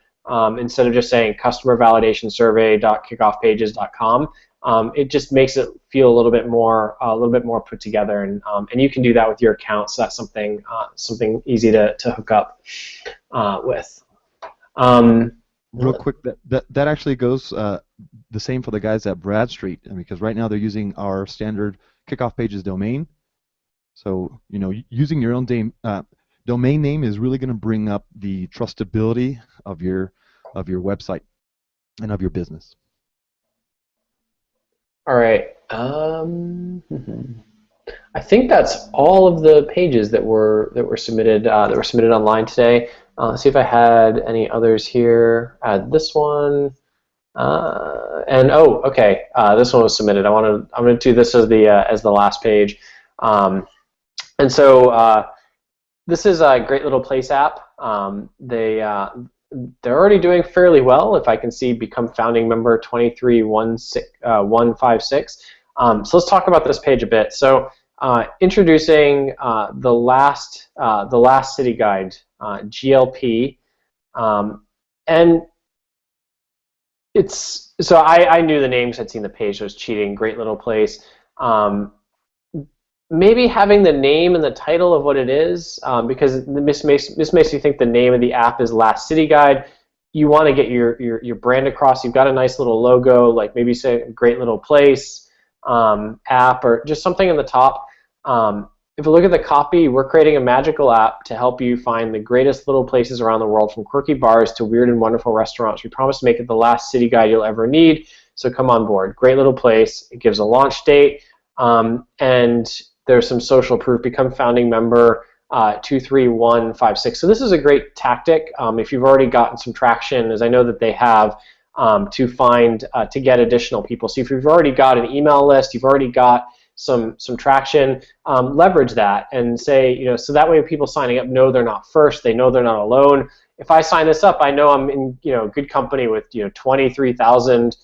Instead of just saying customervalidationsurvey.kickoffpages.com. It just makes it feel a little bit more put together, and you can do that with your account. So that's something easy to hook up with. Real quick, that actually goes the same for the guys at Bradstreet, because right now they're using our standard Kickoff Pages domain. So using your own domain name is really going to bring up the trustability of your website and of your business. All right. I think that's all of the pages that were submitted online today. Let's see if I had any others here. Add this one. Okay. This one was submitted. I'm going to do this as the last page. And so this is a Great Little Place app. They're already doing fairly well. If I can see, become founding member 23156. So let's talk about this page a bit. So introducing the last city guide, GLP, and it's so I knew the names. I'd seen the page. So it was cheating. Great Little Place. Maybe having the name and the title of what it is, because this makes you think the name of the app is Last City Guide. You want to get your brand across. You've got a nice little logo, like maybe say Great Little Place app, or just something in the top. If you look at the copy, we're creating a magical app to help you find the greatest little places around the world, from quirky bars to weird and wonderful restaurants. We promise to make it the last city guide you'll ever need, so come on board. Great Little Place. It gives a launch date, and there's some social proof. Become founding member 23156. So this is a great tactic if you've already gotten some traction, as I know that they have, to get additional people. So if you've already got an email list, you've already got some traction, leverage that and say, so that way people signing up know they're not first. They know they're not alone. If I sign this up, I know I'm in good company with 23,000.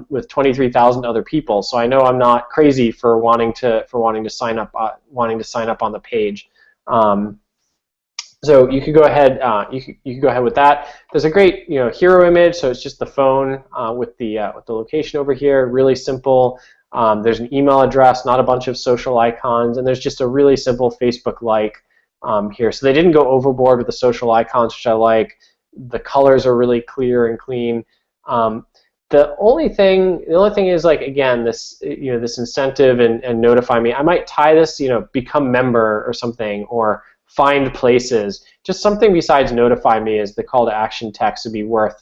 With 23,000 other people, so I know I'm not crazy for wanting to sign up on the page. So you could go ahead. You could go ahead with that. There's a great hero image, so it's just the phone with the location over here. Really simple. There's an email address, not a bunch of social icons, and there's just a really simple Facebook-like here. So they didn't go overboard with the social icons, which I like. The colors are really clear and clean. The only thing is, like, again, this this incentive and notify me. I might tie this, become member or something, or find places. Just something besides notify me as the call to action text would be worth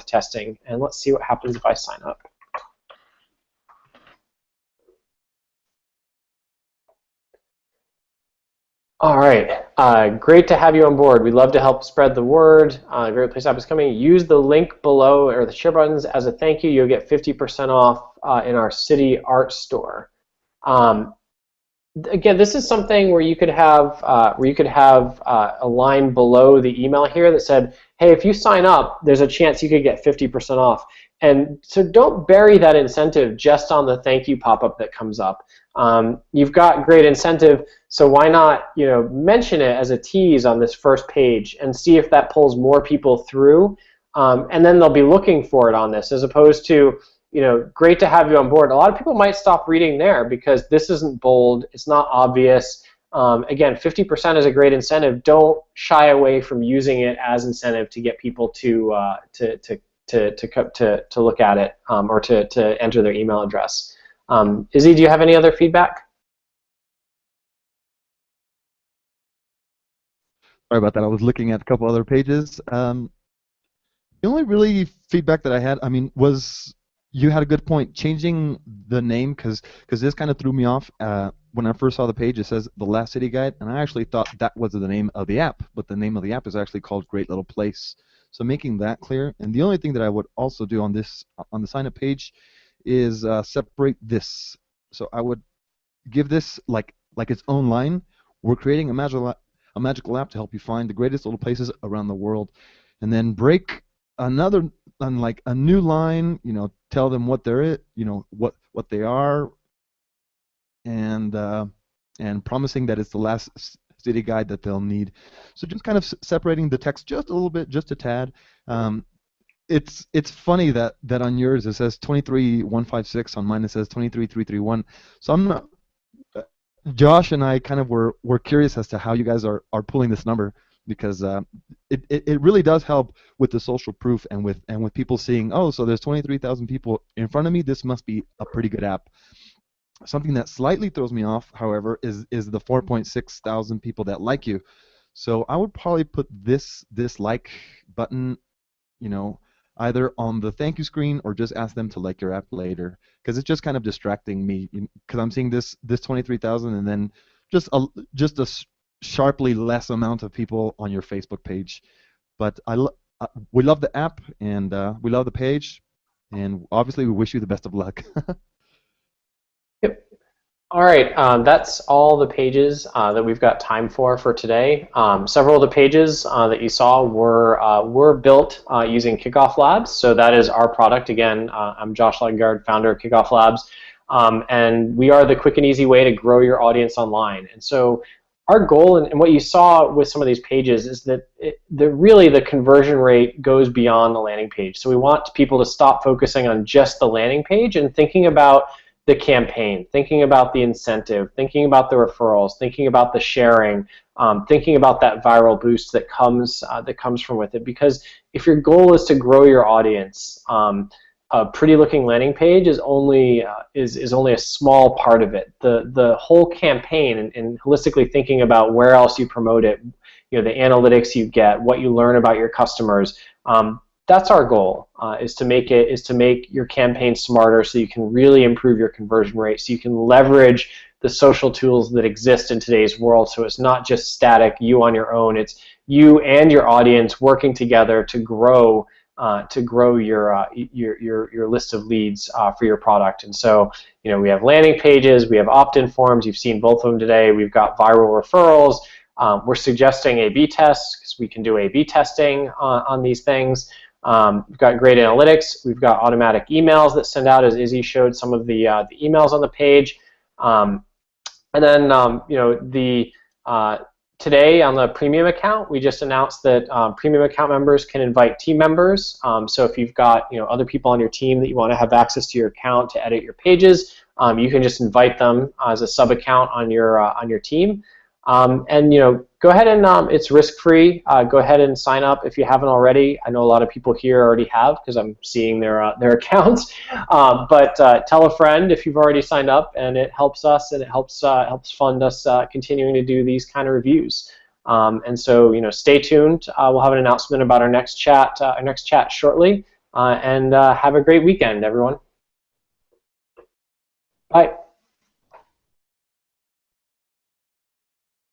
testing. And let's see what happens if I sign up. All right, great to have you on board. We'd love to help spread the word. Great Place app is coming. Use the link below or the share buttons as a thank you. You'll get 50% off in our city art store. Again, this is something where you could have a line below the email here that said, "Hey, if you sign up, there's a chance you could get 50% off." And so don't bury that incentive just on the thank you pop-up that comes up. You've got great incentive, so why not, mention it as a tease on this first page and see if that pulls more people through, and then they'll be looking for it on this, as opposed to, great to have you on board. A lot of people might stop reading there because this isn't bold, it's not obvious. Again, 50% is a great incentive. Don't shy away from using it as incentive to get people to look at it or to enter their email address. Izzy, do you have any other feedback? Sorry about that. I was looking at a couple other pages. The only really feedback that I had, was you had a good point. Changing the name, because this kind of threw me off. When I first saw the page, it says The Last City Guide, and I actually thought that was the name of the app, but the name of the app is actually called Great Little Place. So making that clear. And the only thing that I would also do on the sign-up page is separate this. So I would give this like its own line. We're creating a magical app to help you find the greatest little places around the world, and then break another on like a new line. Tell them what they're what they are, and promising that it's the last city guide that they'll need. So just kind of separating the text just a little bit, just a tad. It's funny that on yours it says 23156, on mine it says 23331. So I'm not. Josh and I kind of were curious as to how you guys are pulling this number, because it really does help with the social proof and with people seeing, oh, so there's 23,000 people in front of me. This must be a pretty good app. Something that slightly throws me off, however, is the 4.6 thousand people that like you. So I would probably put this like button, either on the thank you screen or just ask them to like your app later, because it's just kind of distracting me, because I'm seeing this 23,000 and then just a sharply less amount of people on your Facebook page. But we love the app, and we love the page, and obviously we wish you the best of luck. Yep. All right, that's all the pages that we've got time for today. Several of the pages that you saw were built using Kickoff Labs, so that is our product. Again, I'm Josh Legard, founder of Kickoff Labs, and we are the quick and easy way to grow your audience online. And so our goal, and what you saw with some of these pages, is that really the conversion rate goes beyond the landing page. So we want people to stop focusing on just the landing page and thinking about the campaign, thinking about the incentive, thinking about the referrals, thinking about the sharing, thinking about that viral boost that comes from with it. Because if your goal is to grow your audience, a pretty looking landing page is only a small part of it. The whole campaign, and holistically thinking about where else you promote it, the analytics you get, what you learn about your customers. That's our goal, is to make your campaign smarter, so you can really improve your conversion rate, so you can leverage the social tools that exist in today's world. So it's not just static, you on your own. It's you and your audience working together to grow your list of leads for your product. And so we have landing pages, we have opt-in forms. You've seen both of them today. We've got viral referrals. We're suggesting A/B tests, because we can do A/B testing on these things. We've got great analytics. We've got automatic emails that send out, as Izzy showed some of the emails on the page. And then today on the premium account, we just announced that premium account members can invite team members. So if you've got other people on your team that you want to have access to your account to edit your pages, you can just invite them as a sub account on your team. And go ahead and it's risk-free. Go ahead and sign up if you haven't already. I know a lot of people here already have, because I'm seeing their accounts. But tell a friend if you've already signed up, and it helps us, and it helps fund us continuing to do these kind of reviews. And so, stay tuned. We'll have an announcement about our next chat shortly. And have a great weekend, everyone. Bye.